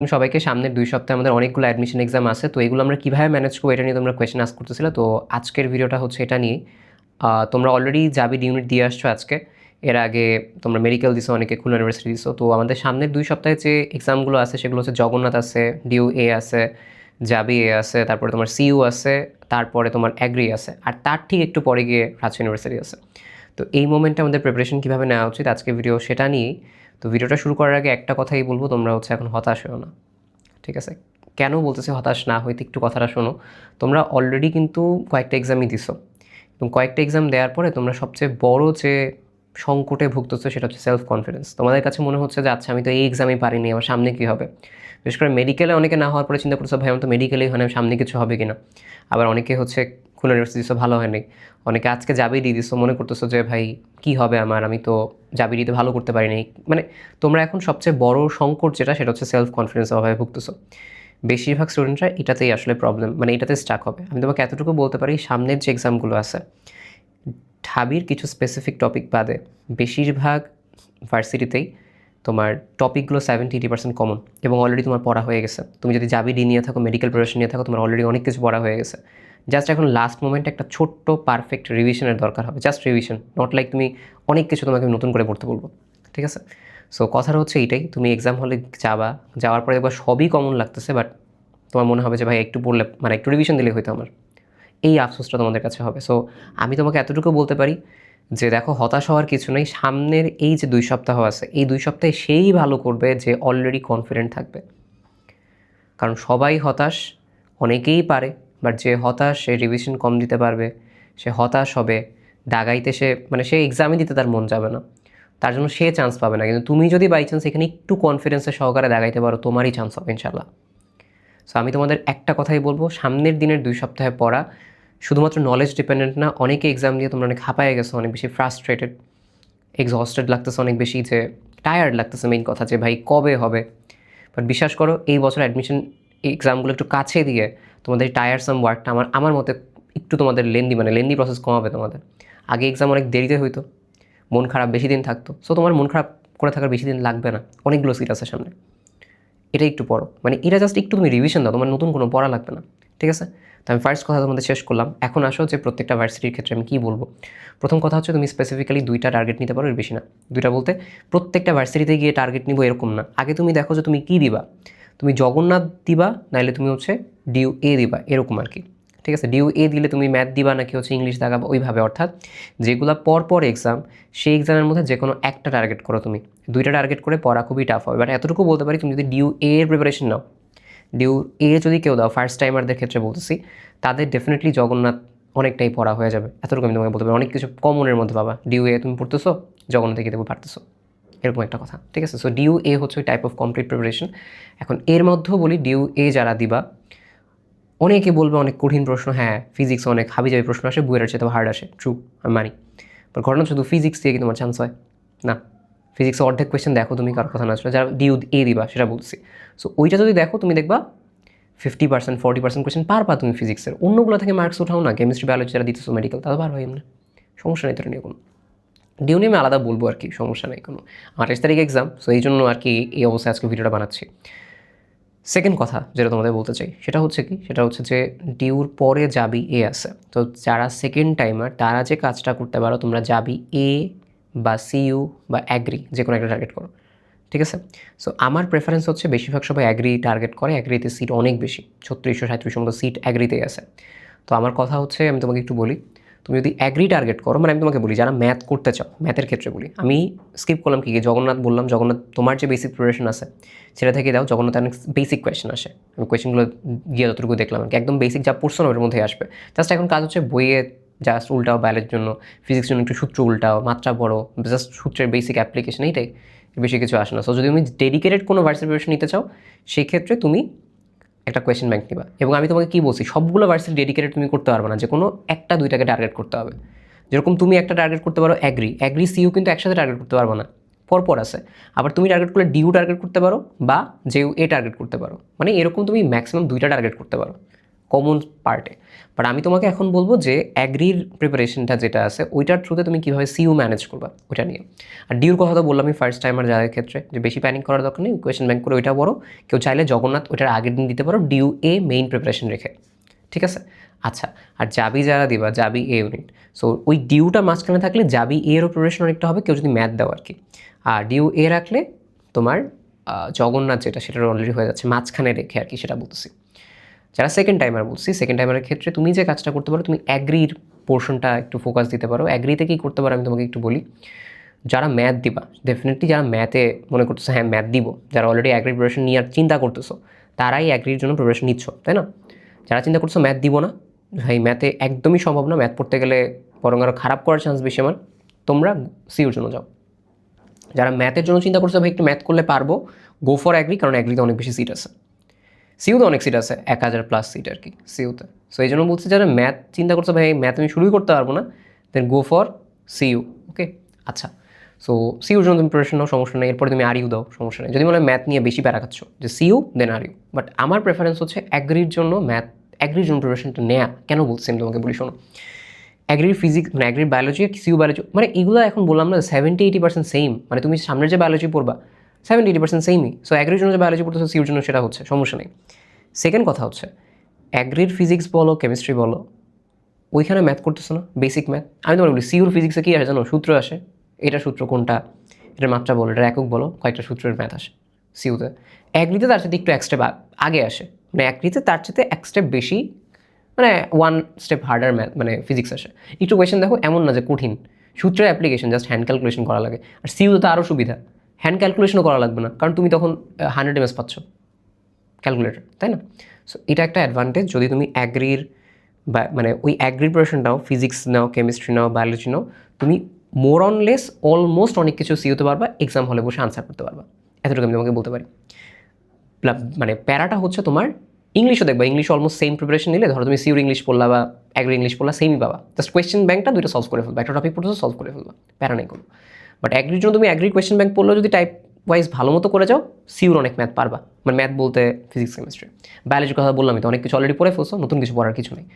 সবাইকে সামনের 2 সপ্তাহে আমাদের অনেকগুলো অ্যাডমিশন এক্সাম আছে, তো এগুলো আমরা কীভাবে ম্যানেজ করবো এটা নিয়ে তোমরা কোয়েশ্চেন আস্ক করতেছিলে। তো আজকের ভিডিওটা হচ্ছে এটা নিয়ে। তোমরা অলরেডি জাবির ইউনিট দিয়ে আসছো আজকে। এর আগে তোমরা মেডিকেল দিছো, অনেকে খুলনা ইউনিভার্সিটি দিছো। তো আমাদের সামনের 2 সপ্তাহে যে এক্সামগুলো আছে সেগুলো হচ্ছে জগন্নাথ আছে, ডিউ এ আছে, জাবি এ আছে, তারপরে তোমার সিইউ আছে, তারপরে তোমার অ্যাগ্রি আছে, আর তার ঠিক একটু পরে গিয়ে রাজশাহী ইউনিভার্সিটি আছে। তো এই মোমেন্টে আমাদের প্রিপারেশন কীভাবে নেওয়া উচিত আজকে ভিডিও সেটা নিয়েই। তো ভিডিওটা শুরু করার আগে একটা কথাই বলবো, তোমরা হচ্ছে এখন হতাশ হও না, ঠিক আছে? কেন বলতেছি হতাশ না হইতে, একটু কথাটা শোনো। তোমরা অলরেডি কিন্তু কয়েকটা এক্সামই দিছো, এবং কয়েকটা এক্সাম দেওয়ার পরে তোমরা সবচেয়ে বড় যে সংকটে ভুগতেছো সেটা হচ্ছে সেলফ কনফিডেন্স। তোমাদের কাছে মনে হচ্ছে যে আচ্ছা আমি তো এই এক্সামই পারিনি, আমার সামনে কী হবে। বিশেষ করে মেডিকেলে অনেকে না হওয়ার পরে চিন্তা করছো ভাই আমার তো মেডিকেলেই হয় না, সামনে কিছু হবে কিনা। আবার অনেকে হচ্ছে খুলনা ইউনিভার্সিটি দিছো, ভালো হয়নি। অনেকে আজকে জাবি দিয়ে দিছো, মনে করতেছো যে ভাই কী হবে আমার, আমি তো জাবি দিতে ভালো করতে পারিনি। মানে তোমরা এখন সবচেয়ে বড় সংকট যেটা সেটা হচ্ছে সেলফ কনফিডেন্সের অভাবে ভুগতেছো। বেশিরভাগ স্টুডেন্টরা এটাতেই আসলে প্রবলেম, মানে এটাতে স্টাক হবে। আমি তোমাকে এতটুকু বলতে পারি, সামনের যে এক্সামগুলো আছে ঢাবির কিছু স্পেসিফিক টপিক বাদে বেশিরভাগ ভার্সিটিতেই তোমার টপিকগুলো 70-80% কমন, এবং অলরেডি তোমার পড়া হয়ে গেছে। তুমি যদি জাবি ডি নিয়ে থাকো, মেডিকেল প্রিপারেশন নিয়ে থাকো, তোমার অলরেডি অনেক কিছু পড়া হয়ে গেছে। জাস্ট এখন লাস্ট মোমেন্টে একটা ছোট্ট পারফেক্ট রিভিশনের দরকার হবে, জাস্ট রিভিশন, নট লাইক তুমি অনেক কিছু তোমাকে নতুন করে পড়তে বলবো, ঠিক আছে? সো কথাটা হচ্ছে এইটাই, তুমি এক্সাম হলে যাওয়ার পরে একবার সবই কমন লাগতেছে, বাট তোমার মনে হবে যে ভাই একটু পড়লে, মানে একটু রিভিশন দিলে হয়তো আমার, এই আফসোসটা তোমাদের কাছে হবে। সো আমি তোমাকে এতটুকু বলতে পারি যে দেখো, হতাশ হওয়ার কিছু নেই। সামনের এই যে 2 সপ্তাহ আছে, এই 2 সপ্তাহে সেই ভালো করবে যে অলরেডি কনফিডেন্ট থাকবে। কারণ সবাই হতাশ, অনেকেই পারে, বাট যে হতাশ সে রিভিশন কম দিতে পারবে, সে হতাশ হবে, দাগাইতে সে, মানে সে এক্সামই দিতে তার মন যাবে না, তার জন্য সে চান্স পাবে না। কিন্তু তুমি যদি বাই চান্স এখানে একটু কনফিডেন্সের সহকারে দাগাইতে পারো, তোমারই চান্স হবে ইনশাল্লাহ। সো আমি তোমাদের একটা কথাই বলবো, সামনের দিনের 2 সপ্তাহে পড়া শুধুমাত্র নলেজ ডিপেন্ডেন্ট না। অনেকে এক্সাম দিয়ে তোমরা অনেক হাঁপায়ে গেছো, অনেক বেশি ফ্রাস্ট্রেটেড, এক্সহস্টেড লাগতেছে, অনেক বেশি যে টায়ার্ড লাগতেছে, মেইন কথা যে ভাই কবে হবে। বাট বিশ্বাস করো, এই বছর অ্যাডমিশন এক্সামগুলো একটু কাছে দিয়ে তোমাদের টায়ারসাম ওয়ার্কটা আমার মতে একটু তোমাদের লেন্দি প্রসেস কমাবে তোমাদের। আগে এক্সাম অনেক দেরিতে হইতো, মন খারাপ বেশি দিন থাকতো। সো তোমার মন খারাপ করে থাকার বেশি দিন লাগবে না, অনেকগুলো সিট আছে সামনে। এটা একটু পড়ো, মানে এটা জাস্ট একটু তুমি রিভিশন দাও, তোমার নতুন কোনো পড়া লাগবে না, ঠিক আছে? তো আমি ফার্স্ট কথা তোমাদের শেষ করলাম। এখন আসো যে প্রত্যেকটা ভার্সিটির ক্ষেত্রে আমি কী বলবো। প্রথম কথা হচ্ছে তুমি স্পেসিফিক্যালি 2টা টার্গেট নিতে পারো, এর বেশি না। 2টা বলতে প্রত্যেকটা ভার্সিটিতে গিয়ে টার্গেট নিবো এরকম না। আগে তুমি দেখো যে তুমি কী দিবা, তুমি জগন্নাথ দিবা, নাহলে তুমি হচ্ছে ডিউ এ দিবা, এরকম আর কি, ঠিক আছে? ডিউ এ দিলে তুমি ম্যাথ দিবা নাকি হচ্ছে ইংলিশ দেখাবা, ওইভাবে। অর্থাৎ যেগুলো পর এক্সাম, সেই এক্সামের মধ্যে যে কোনো একটা টার্গেট করো তুমি। 2টা টার্গেট করে পড়া খুবই টাফ হবে। বাট এতটুকু বলতে পারি, তুমি যদি ডিউ এ এর প্রিপারেশন নাও, ডিউ এ যদি কেউ দাও, ফার্স্ট টাইমারদের ক্ষেত্রে বলতেছি, তাদের ডেফিনেটলি জগন্নাথ অনেকটাই পড়া হয়ে যাবে। এতটুকু আমি তোমাকে বলতে পারি, অনেক কিছু কমনের মধ্যে পাবা। ডিউ এ তুমি পড়তেছো, জগন্নাথে গিয়ে দেখো পারতেছো, এরকম একটা কথা, ঠিক আছে? সো ডিউ এ হচ্ছে ওই টাইপ অফ কমপ্লিট প্রিপারেশন। এখন এর মধ্যেও বলি, ডিউ এ যারা দিবা, অনেকে বলবে অনেক কঠিন প্রশ্ন, হ্যাঁ ফিজিক্স অনেক হাবিজাবি প্রশ্ন আসে, বইয়ের চেয়ে তো হার্ড আসে, ট্রু, আমি মানি। বাট ঘটনা শুধু ফিজিক্স দিয়ে কি তোমার চান্স হয়? না। ফিজিক্সে অর্ধেক কোয়েশ্চেন দেখো তুমি, কারোর কথা না আসলে, যারা ডিউ এ দিবা সেটা বলছি। সো ওইটা যদি দেখো, তুমি দেখবা 50% 40% কোয়েশ্চেন পারবা তুমি ফিজিক্সের। অন্যগুলো থেকে মার্কস উঠাও না, কেমিস্ট্রি বায়োলজি যারা দিতেছো মেডিকেল, তাও পার হয় এমনি, সমস্যা নেই। তোর নিয়ে কোনো ডিউ নিয়ে আমি আলাদা বলবো আর কি, সমস্যা নেই কোনো। 28 তারিখ এক্সাম, সো এই জন্য আর কি এই অবস্থায় আজকে ভিডিওটা বানাচ্ছি। সেকেন্ড কথা যেটা তোমাদের বলতে চাই সেটা হচ্ছে কি, সেটা হচ্ছে যে ডিউর পরে জাবি এ আছে। তো যারা সেকেন্ড টাইমার, তারা যে কাজটা করতে পারো, তোমরা জাবি এ বা সিইউ বা অ্যাগ্রি যে কোনো একটা টার্গেট করো, ঠিক আছে? সো আমার প্রেফারেন্স হচ্ছে, বেশিরভাগ সবাই অ্যাগ্রি টার্গেট করে, অ্যাগ্রিতে সিট অনেক বেশি, 3637 মতো সিট অ্যাগ্রিতেই আছে। তো আমার কথা হচ্ছে, আমি তোমাকে একটু বলি, তুমি যদি অ্যাগ্রি টার্গেট করো, মানে আমি তোমাকে বলি যারা ম্যাথ করতে চাও, ম্যাথের ক্ষেত্রে বলি, আমি স্কিপ করলাম কি জগন্নাথ বললাম। জগন্নাথ তোমার যে বেসিক প্রিপারেশন আছে সেটা থেকে দাও, জগন্নাথ অনেক বেসিক কোয়েশ্চেন আসে। আমি কোয়েশ্চেনগুলো গিয়ে যতটুকু দেখলাম আর কি, একদম বেসিক যা পড়ছো না ওর মধ্যেই আসবে। জাস্ট এখন কাজ হচ্ছে বইয়ে জাস্ট উল্টাও, বায়োলজির জন্য, ফিজিক্স জন্য একটু সূত্র উল্টাও, মাত্রা বড়, জাস্ট সূত্রের বেসিক অ্যাপ্লিকেশন, এইটাই, বেশি কিছু আসে না। সো যদি তুমি ডেডিকেটেড কোনো ভার্সিটি প্রিপারেশন নিতে চাও, সেই ক্ষেত্রে তুমি একটা কোয়েশ্চেন ব্যাংক নিবা। এবং আমি তোমাকে কী বলছি, সবগুলো ভার্সিটি ডেডিকেটেড তুমি করতে পারবে না, যে কোনো একটা দুইটাকে টার্গেট করতে হবে। যেরকম তুমি একটা টার্গেট করতে পারো অ্যাগ্রি সিইউ, কিন্তু একসাথে টার্গেট করতে পারবো না, পরপর আছে। আবার তুমি টার্গেট করলে ডিউ টার্গেট করতে পারো, বা জেইউ এ টার্গেট করতে পারো, মানে এরকম তুমি ম্যাক্সিমাম 2টা টার্গেট করতে পারো, কমন পার্টে। বাট আমি তোমাকে এখন বলবো যে অ্যাগ্রির প্রিপারেশনটা যেটা আছে ওইটার থ্রুতে তুমি কীভাবে সিইউ ম্যানেজ করবা ওইটা নিয়ে। আর ডিউর কথা তো বললাম আমি ফার্স্ট টাইমার যাদের ক্ষেত্রে, যে বেশি প্যানিক করার দরকার নেই, কোয়েশ্চেন ব্যাংক করে ওইটা বড়। কেউ চাইলে জগন্নাথ ওইটার আগের দিন দিতে পারো, ডিউ এ মেইন প্রিপারেশন রেখে, ঠিক আছে? আচ্ছা, আর জাবি যারা দিবা, জাবি এ ইউনিট, সো ওই ডিউটা মাঝখানে থাকলে জাবি এরও প্রিপারেশন অনেকটা হবে, কেউ যদি ম্যাথ দাও আর কি। আর ডিউ এ রাখলে তোমার জগন্নাথ যেটা সেটা অলরেডি হয়ে যাচ্ছে মাঝখানে রেখে আর কি, সেটা বলতেছি। যারা সেকেন্ড টাইমার বলছি, সেকেন্ড টাইমারের ক্ষেত্রে তুমি যে কাজটা করতে পারো, তুমি অ্যাগ্রির পোর্শনটা একটু ফোকাস দিতে পারো। অ্যাগ্রিতে কী করতে পারো আমি তোমাকে একটু বলি। যারা ম্যাথ দিবা, ডেফিনেটলি যারা ম্যাথে মনে করতেছো হ্যাঁ ম্যাথ দিব, যারা অলরেডি অ্যাগ্রি প্রিপারেশন নিয়ে চিন্তা করতেছো, তারাই অ্যাগ্রির জন্য প্রিপারেশন নিচ্ছ, তাই না? যারা চিন্তা করছো ম্যাথ দিব না, ভাই ম্যাথে একদমই সম্ভব না, ম্যাথ পড়তে গেলে বরং আরও খারাপ করার চান্স বেশি আমার, তোমরা সিউর জন্য যাও। যারা ম্যাথের জন্য চিন্তা করছো ভাই একটু ম্যাথ করলে পারবো, গো ফর অ্যাগ্রি, কারণ অ্যাগ্রিতে অনেক বেশি সিট আছে। সিউতে অনেক সিট আছে, 1000+ সিট আর কি সিউতে। সো এই জন্য বলছি যারা ম্যাথ চিন্তা করছো ভাই ম্যাথ আমি শুরুই করতে পারবো না, দেন গো ফর সিইউ। ওকে, আচ্ছা। সো সিইউর জন্য তুমি প্রিপারেশন নাও, সমস্যা নেই। এরপরে তুমি আরইউ দাও, সমস্যা নেই। যদি বলে ম্যাথ নিয়ে বেশি প্যারা খাচ্ছ, যে সিইউ দেন আরইউ। বাট আমার প্রেফারেন্স হচ্ছে অ্যাগ্রির জন্য ম্যাথ, অ্যাগ্রির জন্য প্রিপারেশনটা নেয়া। কেন বলছি আমি তোমাকে বলি, শোনো। অ্যাগ্রির ফিজিক্স মানে অ্যাগ্রির বায়োলজি আর সিইউ বায়োলজি, মানে এগুলো এখন বললাম না 70-80% সেম, মানে তুমি সামনের যে বায়োলজি পড়বা 70-80% সেমই। সো অ্যাগ্রির জন্য যে বায়োলজি পড়তেছো সিইউর জন্য সেটা হচ্ছে, সমস্যা নেই। সেকেন্ড কথা হচ্ছে অ্যাগ্রির ফিজিক্স বলো, কেমিস্ট্রি বলো, ওইখানে ম্যাথ করতেছো না, বেসিক ম্যাথ। আমি তোমার বলি সিইউর ফিজিক্সে কী আসে জানো? সূত্র আসে, এটা সূত্র কোনটা, এটার মাত্রা বলো, এটার একক বলো, কয়েকটা সূত্রের ম্যাথ আসে সিইউতে। অ্যাগ্রিতে তার সাথে একটু এক স্টেপ আগে আসে, মানে অ্যাগ্রিতে তার সাথে এক স্টেপ বেশি, মানে 1 স্টেপ হার্ডার ম্যাথ মানে ফিজিক্স আসে। একটু কোয়েশ্চেন দেখো, এমন না যে কঠিন, সূত্রের অ্যাপ্লিকেশন জাস্ট হ্যান্ড ক্যালকুলেশন করা লাগে। আর সিইউতে তো আরও সুবিধা, হ্যান্ড ক্যালকুলেশনও করা লাগবে না, কারণ তুমি তখন 100 MS পাচ্ছ ক্যালকুলেটর, তাই না? সো এটা একটা অ্যাডভান্টেজ যদি তুমি অ্যাগ্রির বা মানে ওই অ্যাগ্রির প্রিপারেশন নাও, ফিজিক্স নাও, কেমিস্ট্রি নাও, বায়োলজি নাও, তুমি মোর অন লেস অলমোস্ট অনেক কিছু সিইউতে পারবা, এক্সাম হলে বসে আনসার করতে পারবা, এতটুকু আমি তোমাকে বলতে পারি। মানে প্যারাটা হচ্ছে তোমার ইংলিশও দেখবা, ইংলিশ অলমোস্ট সেম প্রিপারেশন নিলে, ধরো তুমি সিইউর ইংলিশ পড়লা বা অ্যাগ্রি ইংলিশ পড়লা, সেমই পাবা, জাস্ট কোয়েশ্চেন ব্যাংকটা দুইটা সলভ করে ফেলবা, একটা টপিক পড়তেছো সলভ করে ফেলবা, প্যারা নেই কোনো। বাট অ্যাগ্রির জন্য তুমি অ্যাগ্রির কোয়েশ্চেন ব্যাংক পড়লেও যদি টাইপ ওয়াইজ ভালো মতো করে যাও, সিইউর অনেক ম্যাথ পারবা, মানে ম্যাথ বলতে ফিজিক্স, কেমিস্ট্রি, বায়োলজির কথা বললামই তো, অনেক কিছু অলরেডি পড়ে ফেলছো, নতুন কিছু পড়ার কিছু নেই।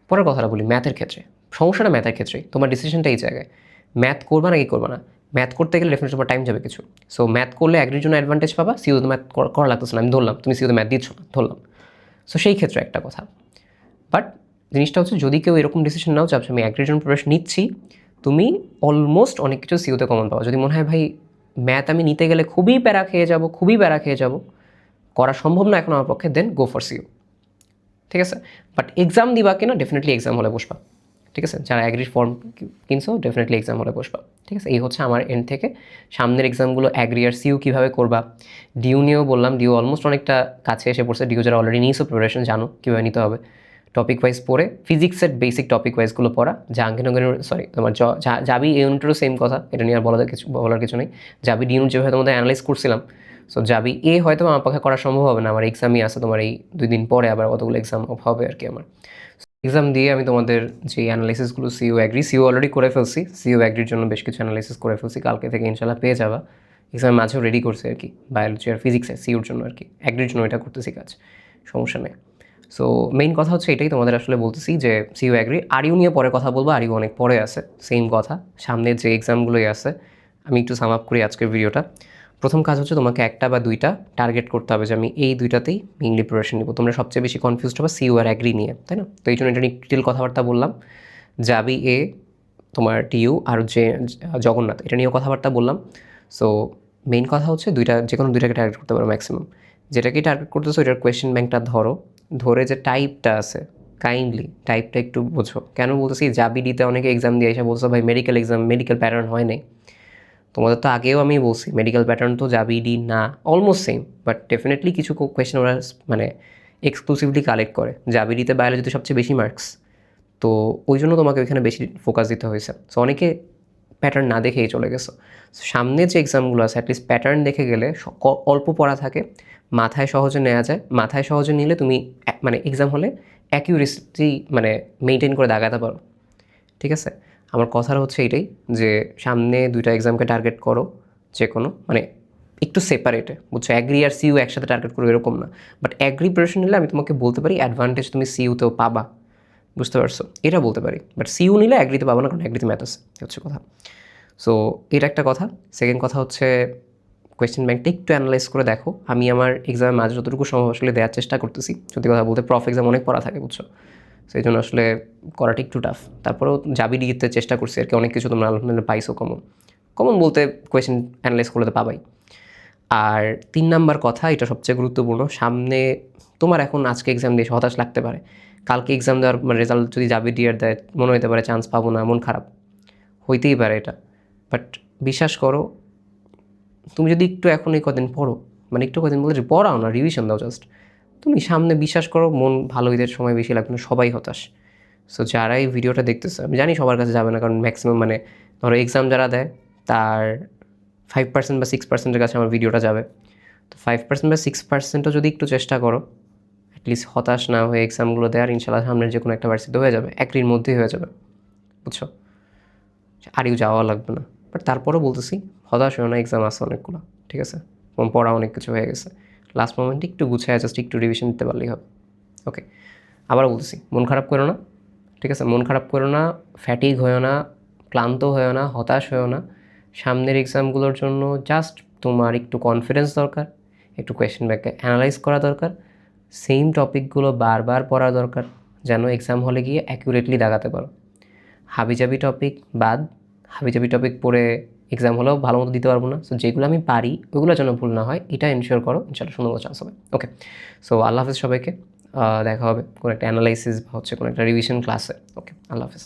পরের কথাটা বলি, ম্যাথের ক্ষেত্রে সমস্যাটা ম্যাথের ক্ষেত্রেই, তোমার ডিসিশনটা এই জায়গায়, ম্যাথ করবা নাকি করবা না। ম্যাথ করতে গেলে ডেফিনেটলি তোমার টাইম যাবে কিছু। সো ম্যাথ করলে অ্যাগ্রির জন্য অ্যাডভান্টেজ পাবা, সিইউতে ম্যাথ করা লাগতেছে না, আমি ধরলাম তুমি সিইউতে ম্যাথ দিচ্ছ না, ধরলাম। সো সেই ক্ষেত্রে একটা কথা। বাট জিনিসটা হচ্ছে যদি কেউ এরকম ডিসিশন নাও চাচ্ছ আমি অ্যাগ্রির জন্য প্রিপারেশন নিচ্ছি, তুমি অলমোস্ট অনেক কিছু সিইউতে কমন পাবা। যদি মনে হয় ভাই ম্যাথ আমি নিতে গেলে খুবই প্যারা খেয়ে যাব, করা সম্ভব না এখন আমার পক্ষে, দেন গো ফর সিইউ, ঠিক আছে? বাট এক্সাম দিবা কিনা, ডেফিনেটলি এক্সাম হলে বসবা, ঠিক আছে? যারা অ্যাগ্রির ফর্ম কিনছো ডেফিনেটলি এক্সাম হলে বসবা, ঠিক আছে? এই হচ্ছে আমার এন্ড থেকে সামনের এক্সামগুলো অ্যাগ্রি আর সিইউ কীভাবে করবা। ডিউ নিয়েও বললাম, ডিউ অলমোস্ট অনেকটা কাছে এসে পড়ছে, ডিউ যারা অলরেডি নিয়েছো প্রিপারেশন জানো কীভাবে নিতে হবে। টপিক ওয়াইজ পড়ে, ফিজিক্সের বেসিক টপিক ওয়াইজগুলো পড়া, জাহাঙ্গীরনগরের সরি তোমার জাবি ইউনিটেরও সেম কথা, এটা নিয়ে আর বলার কিছু নেই। জাবি ডি ইউনিট যেভাবে তোমাদের অ্যানালাইজ করছিলাম, সো জাবি এ হয়তো আমার পক্ষে করা সম্ভব হবে না, আমার এক্সামই আছে তোমার এই 2 দিন পরে, আবার কতগুলো এক্সাম হবে আর কি আমার। এক্সাম দিয়ে আমি তোমাদের যে অ্যানালাইসিসগুলো সিইউ অ্যাগ্রি, সিইউ অলরেডি করে ফেলছি, সিইউ অ্যাগ্রির জন্য বেশ কিছু অ্যানালাইসিস করে ফেলছি, কালকে থেকে ইনশাল্লাহ পেয়ে যাবা। এক্সামের মাঝেও রেডি করছি আর কি, বায়োলজি আর ফিজিক্সে সিইউর জন্য আর কি, অ্যাগ্রির জন্য এটা করতেছি কাজ, সমস্যা নেই। সো মেইন কথা হচ্ছে এটাই তোমাদের আসলে বলতেছি যে সিইউ অ্যাগ্রি, আরইউ নিয়ে পরে কথা বলবো, আরইউ অনেক পরে আছে, সেম কথা, সামনে যে এক্সামগুলোই আছে। আমি একটু সাম আপ করি আজকের ভিডিওটা। প্রথম কাজ হচ্ছে তোমাকে 1টা বা 2টা টার্গেট করতে হবে যে আমি এই 2টাতেই মেইনলি প্রিপারেশন নিব। তোমরা সবচেয়ে বেশি কনফিউজড হবে সিইউ আর অ্যাগ্রি নিয়ে, তাই না? তো এই জন্য এটা নিয়ে ডিটেল কথাবার্তা বললাম। জাবি এ, তোমার টিইউ আর যে জগন্নাথ, এটা নিয়েও কথাবার্তা বললাম। সো মেইন কথা হচ্ছে যে কোনো 2টাকে টার্গেট করতে পারো ম্যাক্সিমাম। যেটাকেই টার্গেট করতেছো এটার কোয়েশ্চেন ব্যাংকটা ধরে যে টাইপটা আছে, কাইন্ডলি টাইপটা একটু বোঝো। কেন বলতেছি, জাবি ডিতে অনেকে এক্সাম দিয়ে এসে বলছো ভাই মেডিকেল প্যাটার্ন হয় নাই। তোমাদের তো আগেও আমি বলছি মেডিকেল প্যাটার্ন তো জাবি ডি না, অলমোস্ট সেম, বাট ডেফিনেটলি কিছু কোয়েশ্চেন ওরা মানে এক্সক্লুসিভলি কালেক্ট করে। জাবি ডিতে বায়োলজিতে সবচেয়ে বেশি মার্কস, তো ওই জন্য তোমাকে ওইখানে বেশি ফোকাস দিতে হয়েছে। সো অনেকে প্যাটার্ন না দেখেই চলে গেছো। সামনে যে এক্সামগুলো আছে অ্যাটলিস্ট প্যাটার্ন দেখে গেলে অল্প পড়া থাকে, মাথায় সহজে নেওয়া যায়, মাথায় সহজে নিলে তুমি মানে এক্সাম হলে অ্যাকিউরেসি মানে মেনটেন করে দাগাতে পারো, ঠিক আছে? আমার কথার হচ্ছে এইটাই যে সামনে 2টা এক্সামকে টার্গেট করো, যে কোনো মানে একটু সেপারেটে, বুঝছো? অ্যাগ্রি আর সিইউ একসাথে টার্গেট করবে এরকম না, বাট অ্যাগ্রি প্রিপারেশন নিলে আমি তোমাকে বলতে পারি অ্যাডভান্টেজ তুমি সিইউতেও পাবা, বুঝতে পারছো? এটা বলতে পারি, বাট সিইউ নিলে অ্যাগ্রিতে পাবা না, কারণ অ্যাগ্রিতে ম্যাথ আছে, হচ্ছে কথা। সো এটা একটা কথা। সেকেন্ড কথা হচ্ছে কোয়েশ্চেন ব্যাংকটা একটু অ্যানালাইজ করে দেখো। আমি আমার এক্সামের মাঝে যতটুকু সম্ভব আসলে দেওয়ার চেষ্টা করতেছি। সত্যি কথা বলতে প্রফ এক্সাম অনেক পড়া থাকে, বুঝছো? সেই জন্য আসলে করাটা একটু টাফ। তারপরেও যাবি দিতে চেষ্টা করছি আর কি, অনেক কিছু তোমরা আলহামদুলিল্লাহ পাইছো কমন। কমন বলতে কোয়েশ্চেন অ্যানালাইজ করলে তো পাবাই। আর 3 নাম্বার কথা, এটা সবচেয়ে গুরুত্বপূর্ণ। সামনে তোমার এখন আজকে এক্সাম দিয়ে হতাশ লাগতে পারে, কালকে এক্সাম দেওয়ার মানে রেজাল্ট যদি যাবি ডিয়ার দেয়, মনে হতে পারে চান্স পাবো না, মন খারাপ হইতেই পারে এটা। বাট বিশ্বাস করো, তুমি যদি একটু এখন এই কদিন পড়ো, মানে একটু কদিন বলতে পড়াও না, রিভিশন দাও জাস্ট, তুমি সামনে বিশ্বাস করো মন ভালো ঈদের সময় বেশি লাগবে না, সবাই হতাশ। সো যারা এই ভিডিওটা দেখতেছে, আমি জানি সবার কাছে যাবে না, কারণ ম্যাক্সিমাম মানে ধরো এক্সাম যারা দেয় তার 5% বা 6%-এর কাছে আমার ভিডিওটা যাবে। তো 5% বা 6%ও যদি একটু চেষ্টা করো, অ্যাটলিস্ট হতাশ না হয়ে এক্সামগুলো দেওয়ার, ইনশাল্লাহ সামনের যে কোনো একটা ভার্সিটিতে হয়ে যাবে, একরির মধ্যেই হয়ে যাবে, বুঝছো? আরেও যাওয়া লাগবে না। বাট তারপরেও বলতেছি হতাশ হয়েও না, এক্সাম আসে অনেকগুলো, ঠিক আছে? এবং পড়া অনেক কিছু হয়ে গেছে, লাস্ট মোমেন্টে একটু গুছিয়ে জাস্ট একটু রিভিশন দিতে পারলেই হবে। ওকে, আবার বলতেছি মন খারাপ করো না, ঠিক আছে? মন খারাপ করো না, ফ্যাটিক হয়েও না, ক্লান্ত হয়েও না, হতাশ হয়েও না। সামনের এক্সামগুলোর জন্য জাস্ট তোমার একটু কনফিডেন্স দরকার, একটু কোয়েশ্চেন ব্যাংকে অ্যানালাইজ করা দরকার, সেম টপিকগুলো বারবার পড়া দরকার, যেন এক্সাম হলে গিয়ে অ্যাকুরেটলি দাগাতে পারো। হাবিজাবি টপিক বাদ, হাবিজাবি টপিক পড়ে এক্সাম হলেও ভালো মতো দিতে পারবো না। সো যেগুলো আমি পারি ওইগুলো যেন ভুল না হয়, এটা এনশিওর করো, ইনশাল্লাহ সুন্দর চান্স হবে। ওকে, সো আল্লাহ হাফিজ সবাইকে। দেখা হবে কোনো একটা অ্যানালাইসিস বা হচ্ছে কোনো একটা রিভিশন ক্লাসে। ওকে, আল্লাহ হাফিজ।